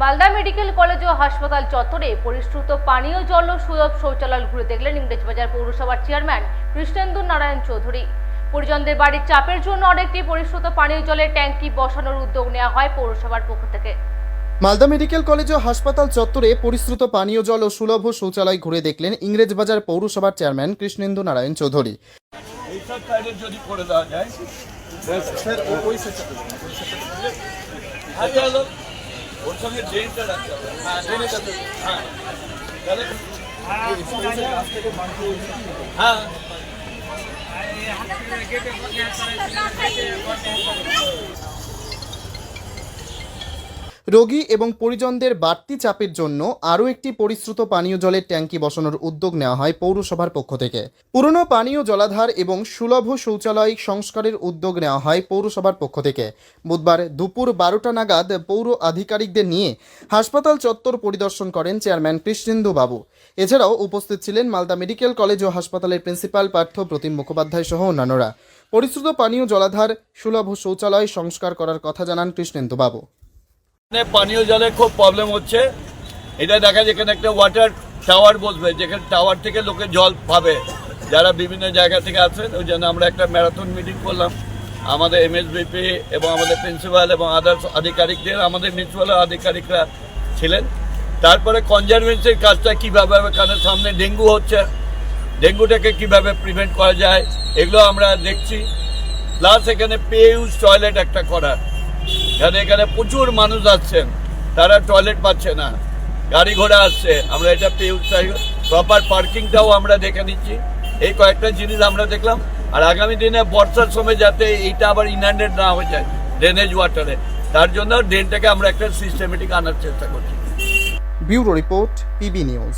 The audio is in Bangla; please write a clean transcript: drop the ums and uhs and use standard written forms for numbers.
মালদা মেডিকেল কলেজ ও হাসপাতাল চত্বরে পরিশ্রুত পানীয় জল ও সুলভ শৌচালয় ঘুরে দেখলেন ইংরেজবাজার পৌরসভার চেয়ারম্যান কৃষ্ণেন্দু নারায়ণ চৌধুরী। পরিজনদের বাড়ির চাপের জন্য আরেকটি পরিশ্রুত পানীয় জলের ট্যাঙ্কি বসানোর উদ্যোগ নেওয়া হয় পৌরসভার পক্ষ থেকে। মালদা মেডিকেল কলেজ ও হাসপাতাল চত্বরে পরিশ্রুত পানীয় জল ও সুলভ শৌচালয় ঘুরে দেখলেন ইংরেজবাজার পৌরসভার চেয়ারম্যান কৃষ্ণেন্দু নারায়ণ চৌধুরী। ওর সঙ্গে ড্রেনটা রাখতে হবে। হ্যাঁ রোগী এবং পরিজনদের বাড়তি চাপের জন্য আরও একটি পরিশ্রুত পানীয় জলের ট্যাঙ্কি বসানোর উদ্যোগ নেওয়া হয় পৌরসভার পক্ষ থেকে। পুরনো পানীয় জলাধার এবং সুলভ শৌচালয় সংস্কারের উদ্যোগ নেওয়া হয় পৌরসভার পক্ষ থেকে। বুধবার দুপুর 12টা নাগাদ পৌর আধিকারিকদের নিয়ে হাসপাতাল চত্বর পরিদর্শন করেন চেয়ারম্যান কৃষ্ণেন্দু বাবু। এছাড়াও উপস্থিত ছিলেন মালদা মেডিকেল কলেজ ও হাসপাতালের প্রিন্সিপাল পার্থ প্রতিম মুখোপাধ্যায় সহ অন্যান্যরা। পরিশ্রুত পানীয় জলাধার সুলভ শৌচালয় সংস্কার করার কথা জানান কৃষ্ণেন্দু বাবু। পানীয় জলের খুব প্রবলেম হচ্ছে। এটা দেখা যায় এখানে একটা ওয়াটার টাওয়ার বসবে, যেখানে টাওয়ার থেকে লোকে জল পাবে যারা বিভিন্ন জায়গা থেকে আসেন। ওই জন্য আমরা একটা ম্যারাথন মিটিং করলাম আমাদের এমএসবিপি এবং আমাদের প্রিন্সিপাল এবং আদার্স আধিকারিকদের, আমাদের মিউনিসিপ্যাল আধিকারিকরা ছিলেন। তারপরে কনজারভেন্সির কাজটা কীভাবে হবে, কারণ সামনে ডেঙ্গু হচ্ছে, ডেঙ্গুটাকে কিভাবে প্রিভেন্ট করা যায় এগুলো আমরা দেখছি। প্লাস এখানে পে ইউজ টয়লেট একটা করা, কারণ এখানে প্রচুর মানুষ আসছেন, তারা টয়লেট পাচ্ছে না, গাড়ি ঘোড়া আসছে, আমরা এটা পে ইউজ প্রপার পার্কিংটাও আমরা দেখে নিচ্ছি। এই কয়েকটা জিনিস আমরা দেখলাম। আর আগামী দিনে বর্ষার সময় যাতে এইটা আবার ইনআন্ডেড না হয়ে যায় ড্রেনেজ ওয়াটারে, তার জন্য ড্রেনটাকে আমরা একটা সিস্টেমেটিক আনার চেষ্টা করছি। Bureau report, PB news.